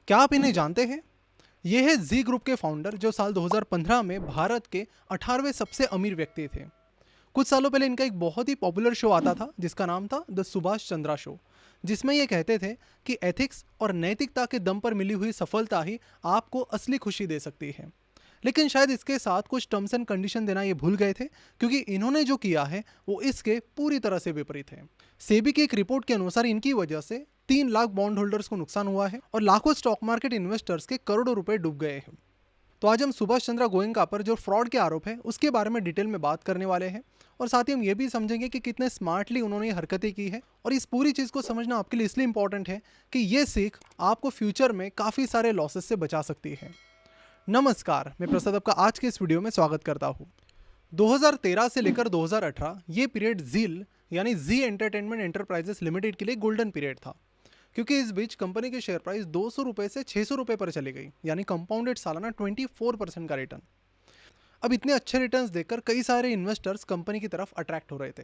क्या आप इन्हें जानते हैं? ये है जी ग्रुप के फाउंडर जो साल 2015 में भारत के 18वें सबसे अमीर व्यक्ति थे। कुछ सालों पहले इनका एक बहुत ही पॉपुलर शो आता था जिसका नाम था द सुभाष चंद्रा शो, जिसमें ये कहते थे कि एथिक्स और नैतिकता के दम पर मिली हुई सफलता ही आपको असली खुशी दे सकती है। लेकिन शायद इसके साथ कुछ टर्म्स एंड कंडीशन देना ये भूल गए थे, क्योंकि इन्होंने जो किया है वो इसके पूरी तरह से विपरीत है। सेबी की एक रिपोर्ट के अनुसार इनकी वजह से 3 लाख बॉन्ड होल्डर्स को नुकसान हुआ है और लाखों स्टॉक मार्केट इन्वेस्टर्स के करोड़ों रुपए डूब गए हैं। तो आज हम सुभाष चंद्रा गोयनका पर जो फ्रॉड के आरोप है उसके बारे में डिटेल में बात करने वाले हैं, और साथ ही हम ये भी समझेंगे कि कितने स्मार्टली उन्होंने ये हरकतें की है। और इस पूरी चीज़ को समझना आपके लिए इसलिए इंपॉर्टेंट है कि ये सीख आपको फ्यूचर में काफ़ी सारे लॉसेस से बचा सकती है। नमस्कार, मैं प्रसाद आपका आज के इस वीडियो में स्वागत करता हूँ। 2013 से लेकर 2018 ये पीरियड जील यानी जी एंटरटेनमेंट एंटरप्राइजेस लिमिटेड के लिए गोल्डन पीरियड था, क्योंकि इस बीच कंपनी की शेयर प्राइस 200 रुपये से 600 रुपये पर चली गई, यानी कंपाउंडेड सालाना 24% का रिटर्न। अब इतने अच्छे रिटर्न्स देखकर कई सारे इन्वेस्टर्स कंपनी की तरफ अट्रैक्ट हो रहे थे।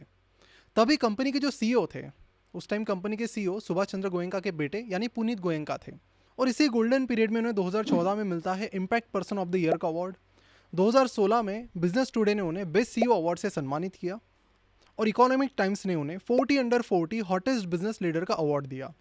तभी कंपनी के जो सीईओ थे, उस टाइम कंपनी के सीईओ सुभाष चंद्र गोयनका के बेटे यानी पुनीत गोयनका थे, और इसी गोल्डन पीरियड में उन्हें 2014 में मिलता है impact person of the year का अवार्ड। 2016 में बिजनेस टुडे ने उन्हें बेस्ट सीईओ अवार्ड से सम्मानित किया, और इकोनॉमिक टाइम्स ने उन्हें 40 अंडर 40 हॉटेस्ट बिजनेस लीडर का अवार्ड दिया।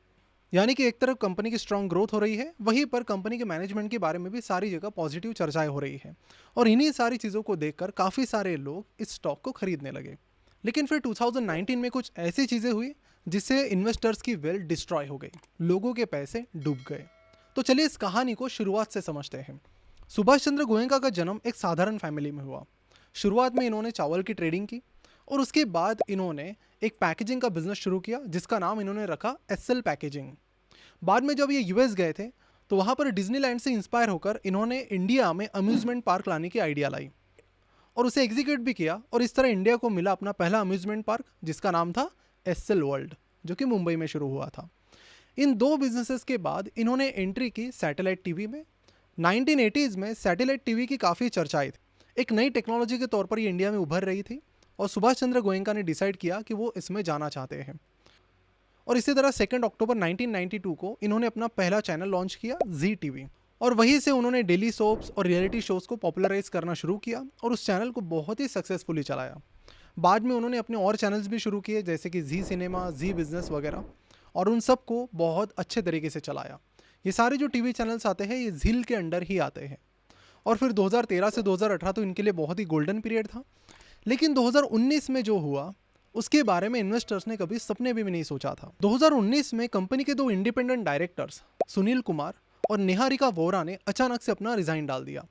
यानी कि एक तरफ कंपनी की स्ट्रांग ग्रोथ हो रही है, वहीं पर कंपनी के मैनेजमेंट के बारे में भी सारी जगह पॉजिटिव चर्चाएं हो रही है, और इन्हीं सारी चीज़ों को देखकर काफ़ी सारे लोग इस स्टॉक को खरीदने लगे। लेकिन फिर 2019 में कुछ ऐसी चीज़ें हुई जिससे इन्वेस्टर्स की वेल्थ डिस्ट्रॉय हो गई, लोगों के पैसे डूब गए। तो चलिए इस कहानी को शुरुआत से समझते हैं। सुभाष चंद्र गोयनका का जन्म एक साधारण फैमिली में हुआ। शुरुआत में इन्होंने चावल की ट्रेडिंग की, और उसके बाद इन्होंने एक पैकेजिंग का बिजनेस शुरू किया जिसका नाम इन्होंने रखा एसएल पैकेजिंग। बाद में जब ये यूएस गए थे तो वहाँ पर डिज्नीलैंड से इंस्पायर होकर इन्होंने इंडिया में अम्यूजमेंट पार्क लाने की आइडिया लाई, और उसे एग्जीक्यूट भी किया, और इस तरह इंडिया को मिला अपना पहला अम्यूजमेंट पार्क जिसका नाम था एसएल वर्ल्ड, जो कि मुंबई में शुरू हुआ था। इन दो बिजनेसेस के बाद इन्होंने एंट्री की सैटेलाइट टीवी में। 1980s में सैटेलाइट टीवी की काफ़ी चर्चाएं थी, एक नई टेक्नोलॉजी के तौर पर ये इंडिया में उभर रही थी, और सुभाष चंद्र गोयनका ने डिसाइड किया कि वो इसमें जाना चाहते हैं। और इसी तरह 2 अक्टूबर 1992 को इन्होंने अपना पहला चैनल लॉन्च किया, जी टीवी, और वहीं से उन्होंने डेली सोप्स और रियलिटी शोज़ को पॉपुलराइज करना शुरू किया, और उस चैनल को बहुत ही सक्सेसफुली चलाया। बाद में उन्होंने अपने और चैनल्स भी शुरू किए जैसे कि जी सिनेमा, जी बिजनेस वगैरह, और उन सबको बहुत अच्छे तरीके से चलाया। ये सारे जो टीवी चैनल्स आते हैं ये झील के अंडर ही आते हैं। और फिर 2013 से 2018 तो इनके लिए बहुत ही गोल्डन पीरियड था। लेकिन 2019 में जो हुआ उसके बारे में इन्वेस्टर्स ने कभी सपने भी नहीं सोचा था। 2019 में कंपनी के 2 इंडिपेंडेंट डायरेक्टर्स सुनील कुमार और निहारिका वोरा ने अचानक से अपना रिजाइन डाल दिया।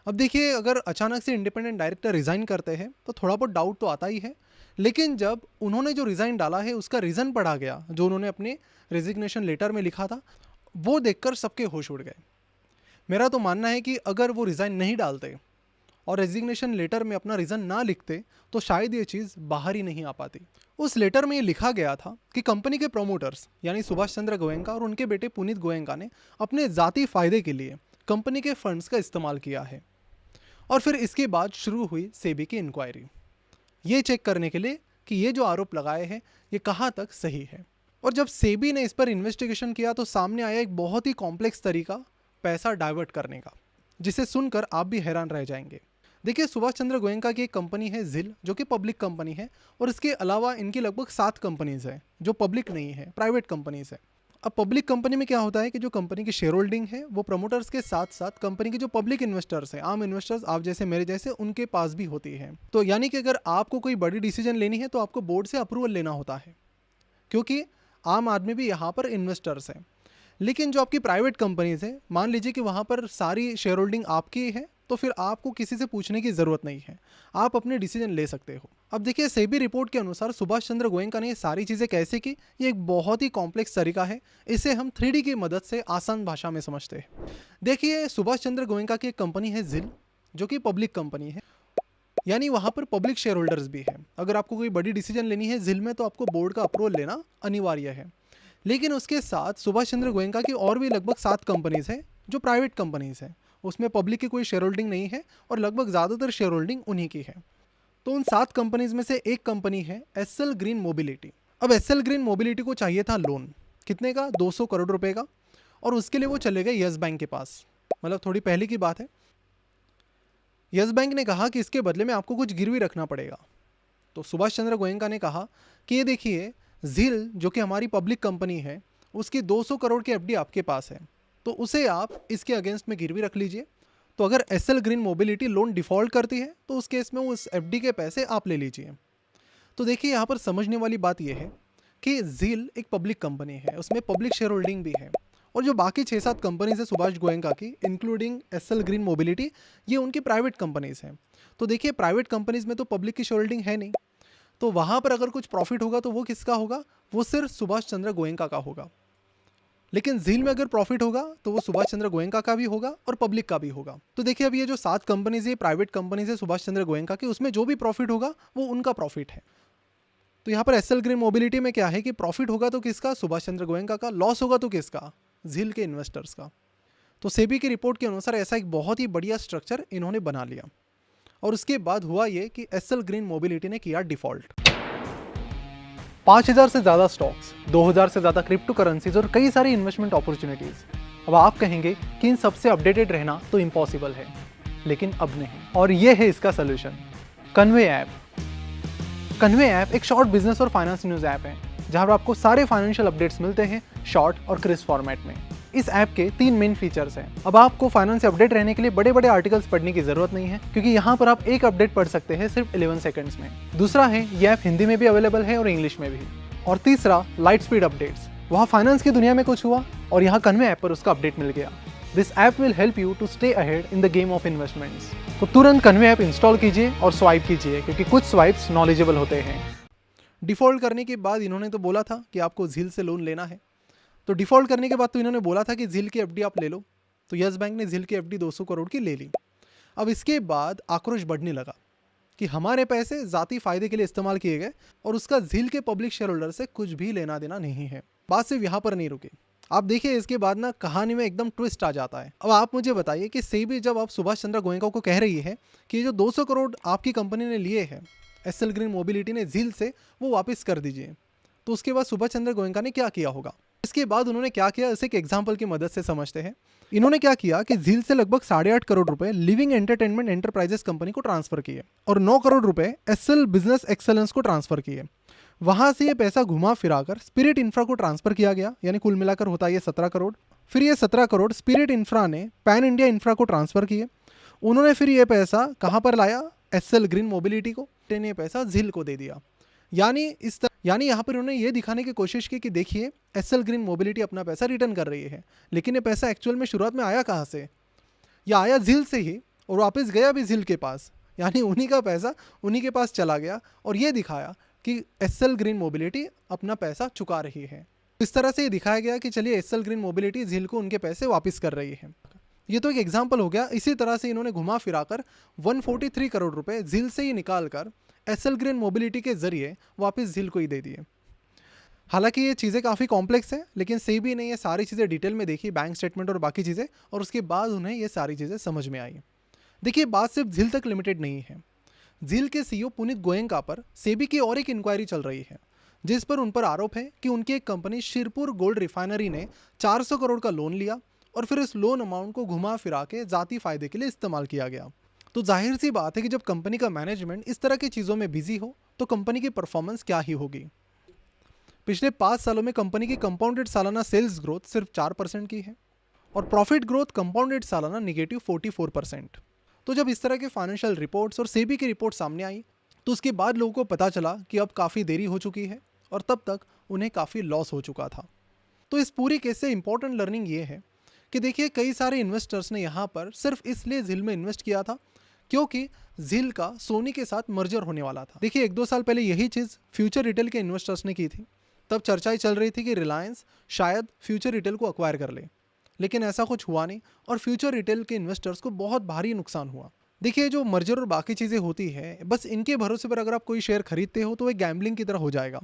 अब देखिए, अगर अचानक से इंडिपेंडेंट डायरेक्टर रिजाइन करते हैं तो थोड़ा बहुत डाउट तो आता ही है, लेकिन जब उन्होंने जो रिजाइन डाला है उसका रीज़न पढ़ा गया जो उन्होंने अपने रेजिग्नेशन लेटर में लिखा था, वो देखकर सबके होश उड़ गए। मेरा तो मानना है कि अगर वो रिज़ाइन नहीं डालते और रेजिग्नेशन लेटर में अपना रीज़न ना लिखते तो शायद ये चीज़ बाहर ही नहीं आ पाती। उस लेटर में ये लिखा गया था कि कंपनी के प्रोमोटर्स यानी सुभाष चंद्र गोयनका और उनके बेटे पुनीत गोयनका ने अपने ज़ाती फ़ायदे के लिए कंपनी के फंड्स का इस्तेमाल किया है। और फिर इसके बाद शुरू हुई सेबी की इंक्वायरी, ये चेक करने के लिए कि ये जो आरोप लगाए हैं ये कहाँ तक सही है। और जब सेबी ने इस पर इन्वेस्टिगेशन किया तो सामने आया एक बहुत ही कॉम्प्लेक्स तरीका पैसा डाइवर्ट करने का, जिसे सुनकर आप भी हैरान रह जाएंगे। देखिए, सुभाष चंद्र गोयनका की एक कंपनी है जिल, जो कि पब्लिक कंपनी है, और इसके अलावा इनकी लगभग 7 कंपनीज हैं जो पब्लिक नहीं है, प्राइवेट कंपनीज है। अब पब्लिक कंपनी में क्या होता है कि जो कंपनी की शेयर होल्डिंग है वो प्रमोटर्स के साथ साथ कंपनी के जो पब्लिक इन्वेस्टर्स हैं, आम इन्वेस्टर्स आप जैसे मेरे जैसे, उनके पास भी होती है। तो यानी कि अगर आपको कोई बड़ी डिसीजन लेनी है तो आपको बोर्ड से अप्रूवल लेना होता है, क्योंकि आम आदमी भी यहाँ पर इन्वेस्टर्स हैं। लेकिन जो आपकी प्राइवेट कंपनीज है, मान लीजिए कि वहाँ पर सारी शेयर होल्डिंग आपकी है, तो फिर आपको किसी से पूछने की ज़रूरत नहीं है, आप अपने डिसीजन ले सकते हो। अब देखिए, सेबी रिपोर्ट के अनुसार सुभाष चंद्र गोयनका ने ये सारी चीज़ें कैसे की, ये एक बहुत ही कॉम्प्लेक्स तरीका है। इसे हम 3D की मदद से आसान भाषा में समझते हैं। देखिए, सुभाष चंद्र गोयनका की एक कंपनी है जिल, जो कि पब्लिक कंपनी है, यानी वहाँ पर पब्लिक शेयर होल्डर्स भी हैं। अगर आपको कोई बड़ी डिसीजन लेनी है जिल में तो आपको बोर्ड का अप्रूवल लेना अनिवार्य है। लेकिन उसके साथ सुभाष चंद्र गोयनका की और भी लगभग 7 कंपनीज हैं जो प्राइवेट कंपनीज हैं, उसमें पब्लिक की कोई शेयर होल्डिंग नहीं है, और लगभग ज़्यादातर शेयर होल्डिंग उन्हीं की है। तो उन 7 कंपनीज में से एक कंपनी है एसएल ग्रीन मोबिलिटी। अब एसएल ग्रीन मोबिलिटी को चाहिए था लोन, कितने का? 200 करोड़ रुपए का। और उसके लिए वो चले गए यस बैंक के पास। मतलब थोड़ी पहले की बात है। यस बैंक ने कहा कि इसके बदले में आपको कुछ गिरवी रखना पड़ेगा। तो सुभाष चंद्र गोयनका ने कहा कि ये देखिए, झील जो कि हमारी पब्लिक कंपनी है, उसकी 200 करोड़ की एफडी आपके पास है, तो उसे आप इसके अगेंस्ट में गिरवी रख लीजिए। तो अगर SL green mobility loan default करती है तो उस केस में उस एफडी के पैसे आप ले लीजिए। तो देखिए, यहाँ पर समझने वाली बात यह है कि झील एक पब्लिक कंपनी है, उसमें पब्लिक शेयर होल्डिंग भी है, और जो बाकी 6-7 कंपनीज है सुभाष गोयनका की, इंक्लूडिंग एसएल ग्रीन मोबिलिटी, ये उनकी प्राइवेट कंपनीज हैं। तो देखिए, प्राइवेट कंपनीज में तो पब्लिक की शेयर होल्डिंग है नहीं, तो वहाँ पर अगर कुछ प्रॉफिट होगा तो वो किसका होगा? वो सिर्फ सुभाष चंद्र गोयनका का होगा। लेकिन झील में अगर प्रॉफिट होगा तो वो सुभाष चंद्र गोयनका का भी होगा और पब्लिक का भी होगा। तो देखिए, अब ये जो 7 कंपनीज है, प्राइवेट कंपनीज है सुभाष चंद्र गोयनका की, उसमें जो भी प्रॉफिट होगा वो उनका प्रॉफिट है। तो यहाँ पर एसएल ग्रीन मोबिलिटी में क्या है कि प्रॉफिट होगा तो किसका? सुभाष चंद्र गोयनका का। लॉस होगा तो किसका? झील के इन्वेस्टर्स का। तो सेबी की रिपोर्ट के अनुसार ऐसा एक बहुत ही बढ़िया स्ट्रक्चर इन्होंने बना लिया, और उसके बाद हुआ ये कि एसएल ग्रीन मोबिलिटी ने किया डिफॉल्ट। 5000 से ज़्यादा स्टॉक्स, 2000 से ज़्यादा क्रिप्टो करेंसीज और कई सारी इन्वेस्टमेंट अपॉर्चुनिटीज़। अब आप कहेंगे कि इन सबसे अपडेटेड रहना तो इम्पॉसिबल है, लेकिन अब नहीं, और ये है इसका solution, convey app. Convey app एक शॉर्ट बिजनेस और फाइनेंस न्यूज़ ऐप है, जहाँ पर आपको सारे फाइनेंशियल अपडेट्स मिलते हैं शॉर्ट और क्रिस्प फॉर्मेट में। इस ऐप के 3 मेन फीचर्स हैं। अब आपको फाइनेंस से अपडेट रहने के लिए बड़े बड़े आर्टिकल्स पढ़ने की जरूरत नहीं है, क्योंकि यहाँ पर आप एक अपडेट पढ़ सकते हैं सिर्फ 11 सेकंड्स में। दूसरा है, ये ऐप हिंदी में भी अवेलेबल है और इंग्लिश में भी। और तीसरा, लाइट स्पीड अपडेट्स। वहाँ फाइनेंस की दुनिया में कुछ हुआ और यहाँ कन्वे ऐप पर उसका अपडेट मिल गया। This app will help you to stay ahead in the game of investments. तो तुरंत कन्वे ऐप इंस्टॉल कीजिए और स्वाइप कीजिए, क्योंकि कुछ स्वाइप्स नॉलेजेबल होते हैं। डिफॉल्ट करने के बाद इन्होंने तो बोला था कि आपको झील से लोन लेना है, तो डिफॉल्ट करने के बाद तो इन्होंने बोला था कि झील की एफडी आप ले लो। तो यस बैंक ने झील की एफडी 200 करोड़ की ले ली। अब इसके बाद आक्रोश बढ़ने लगा कि हमारे पैसे जाती फायदे के लिए इस्तेमाल किए गए और उसका झील के पब्लिक शेयर होल्डर से कुछ भी लेना देना नहीं है। बात सिर्फ यहाँ पर नहीं रुकी। आप देखिए, इसके बाद ना कहानी में एकदम ट्विस्ट आ जाता है। अब आप मुझे बताइए कि सेबी जब आप सुभाष चंद्र गोयनका को कह रही है कि ये जो 200 करोड़ आपकी कंपनी ने लिए हैं एसएल ग्रीन मोबिलिटी ने झील से, वो वापस कर दीजिए, तो उसके बाद सुभाष चंद्र गोयनका ने क्या किया होगा? इसके बाद उन्होंने क्या किया, इसे एक एग्जांपल की मदद से समझते हैं। इन्होंने क्या किया कि झील से लगभग 8.5 करोड़ रुपए लिविंग एंटरटेनमेंट एंटरप्राइजेस कंपनी को ट्रांसफर किए और 9 करोड़ रुपए एसएल बिजनेस एक्सेलेंस को ट्रांसफर किए। वहां से ये पैसा घुमा फिराकर स्पिरिट इंफ्रा को ट्रांसफर किया गया, यानी कुल मिलाकर होता है ये 17 करोड़। फिर ये 17 करोड़ स्पिरिट इंफ्रा ने पैन इंडिया इंफ्रा को ट्रांसफर किए। उन्होंने फिर ये पैसा कहाँ पर लाया? एसएल ग्रीन मोबिलिटी को। ये पैसा झील को दे दिया। यानी यहाँ पर उन्होंने ये दिखाने की कोशिश की कि देखिए, एसएल ग्रीन मोबिलिटी अपना पैसा रिटर्न कर रही है, लेकिन ये पैसा एक्चुअल में शुरुआत में आया कहाँ से? या आया झील से ही और वापस गया भी झील के पास, यानी उन्हीं का पैसा उन्हीं के पास चला गया। और ये दिखाया कि एसएल ग्रीन मोबिलिटी अपना पैसा चुका रही है। इस तरह से ये दिखाया गया कि चलिए, एसएल ग्रीन मोबिलिटी झील को उनके पैसे वापस कर रही है। ये तो एक एग्जाम्पल हो गया। इसी तरह से इन्होंने घुमा फिराकर 143 करोड़ रुपए झील से ही निकाल कर एसएल ग्रीन मोबिलिटी के जरिए वापस झील को ही दे दिए। हालांकि ये चीज़ें काफ़ी कॉम्प्लेक्स है, लेकिन सेबी ने ये सारी चीज़ें डिटेल में देखी, बैंक स्टेटमेंट और बाकी चीज़ें, और उसके बाद उन्हें ये सारी चीज़ें समझ में आई। देखिए, बात सिर्फ झील तक लिमिटेड नहीं है। झील के सीईओ पुनीत गोयनका पर सेबी की और एक इंक्वायरी चल रही है, जिस पर उन पर आरोप है कि उनकी एक कंपनी शिरपुर गोल्ड रिफाइनरी ने 400 करोड़ का लोन लिया और फिर इस लोन अमाउंट को घुमा फिरा के जाती फायदे के लिए इस्तेमाल किया गया। तो जाहिर सी बात है कि जब कंपनी का मैनेजमेंट इस तरह की चीज़ों में बिजी हो तो कंपनी की परफॉर्मेंस क्या ही होगी। पिछले 5 सालों में कंपनी की कंपाउंडेड सालाना सेल्स ग्रोथ सिर्फ 4% की है और प्रॉफिट ग्रोथ कंपाउंडेड सालाना नेगेटिव 44%। तो जब इस तरह के फाइनेंशियल रिपोर्ट्स और सेबी की रिपोर्ट सामने आई तो उसके बाद लोगों को पता चला कि अब काफ़ी देरी हो चुकी है और तब तक उन्हें काफ़ी लॉस हो चुका था। तो इस पूरी केस से इंपॉर्टेंट लर्निंग ये है कि देखिए, कई सारे इन्वेस्टर्स ने यहाँ पर सिर्फ इसलिए झील में इन्वेस्ट किया था क्योंकि झील का सोनी के साथ मर्जर होने वाला था। देखिए, 1-2 साल पहले यही चीज़ फ्यूचर रिटेल के इन्वेस्टर्स ने की थी। तब चर्चाएं चल रही थी कि रिलायंस शायद फ्यूचर रिटेल को अक्वायर कर ले, लेकिन ऐसा कुछ हुआ नहीं और फ्यूचर रिटेल के इन्वेस्टर्स को बहुत भारी नुकसान हुआ। देखिए, जो मर्जर और बाकी चीज़ें होती है, बस इनके भरोसे पर अगर आप कोई शेयर खरीदते हो तो वो गैम्बलिंग की तरह हो जाएगा,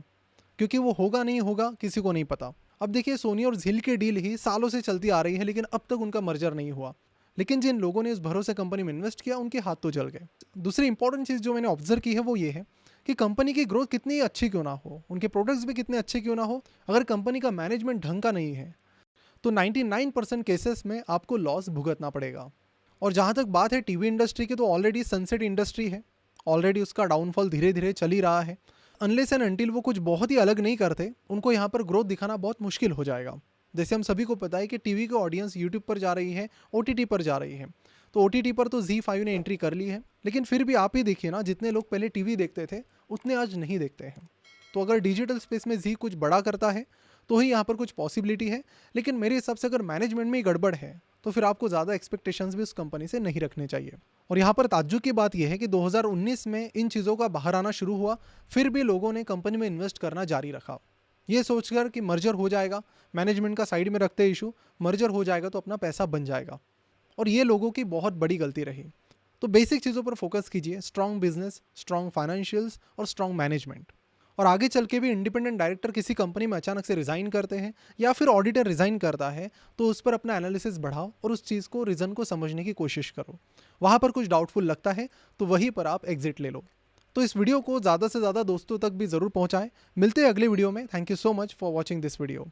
क्योंकि वो होगा नहीं होगा किसी को नहीं पता। अब देखिए, सोनी और झील की डील ही सालों से चलती आ रही है, लेकिन अब तक उनका मर्जर नहीं हुआ। लेकिन जिन लोगों ने इस भरोसे कंपनी में इन्वेस्ट किया, उनके हाथ तो जल गए। दूसरी इंपॉर्टेंट चीज़ जो मैंने ऑब्जर्व की है वो ये है कि कंपनी की ग्रोथ कितनी अच्छी क्यों ना हो, उनके प्रोडक्ट्स भी कितने अच्छे क्यों ना हो, अगर कंपनी का मैनेजमेंट ढंग का नहीं है तो 99% केसेस में आपको लॉस भुगतना पड़ेगा। और जहाँ तक बात है टीवी इंडस्ट्री की, तो ऑलरेडी सनसेट इंडस्ट्री है, ऑलरेडी उसका डाउनफॉल धीरे धीरे चल ही रहा है। अनलेस एंड अनटिल वो कुछ बहुत ही अलग नहीं करते, उनको यहाँ पर ग्रोथ दिखाना बहुत मुश्किल हो जाएगा। जैसे हम सभी को पता है कि टीवी की ऑडियंस यूट्यूब पर जा रही है, ओटीटी पर जा रही है। तो ओटीटी पर तो ZEE5 ने एंट्री कर ली है, लेकिन फिर भी आप ही देखिए ना, जितने लोग पहले टीवी देखते थे उतने आज नहीं देखते हैं। तो अगर डिजिटल स्पेस में जी कुछ बड़ा करता है तो ही यहाँ पर कुछ पॉसिबिलिटी है, लेकिन मेरे हिसाब से अगर मैनेजमेंट में ही गड़बड़ है तो फिर आपको ज़्यादा एक्सपेक्टेशंस भी उस कंपनी से नहीं रखने चाहिए। और यहाँ पर ताज्जुब की बात यह है कि 2019 में इन चीज़ों का बाहर आना शुरू हुआ, फिर भी लोगों ने कंपनी में इन्वेस्ट करना जारी रखा, ये सोचकर कि मर्जर हो जाएगा, मैनेजमेंट का साइड में रखते इशू, मर्जर हो जाएगा तो अपना पैसा बन जाएगा। और ये लोगों की बहुत बड़ी गलती रही। तो बेसिक चीज़ों पर फोकस कीजिए, स्ट्रॉन्ग बिजनेस, स्ट्रॉन्ग फाइनेंशियल्स और स्ट्रॉन्ग मैनेजमेंट। और आगे चल के भी इंडिपेंडेंट डायरेक्टर किसी कंपनी में अचानक से रिज़ाइन करते हैं या फिर ऑडिटर रिज़ाइन करता है, तो उस पर अपना एनालिसिस बढ़ाओ और उस चीज़ को, रीज़न को समझने की कोशिश करो। वहाँ पर कुछ डाउटफुल लगता है तो वहीं पर आप एग्जिट ले लो। तो इस वीडियो को ज़्यादा से ज़्यादा दोस्तों तक भी ज़रूर पहुँचाएं। मिलते हैं अगले वीडियो में। Thank you so much for watching this video.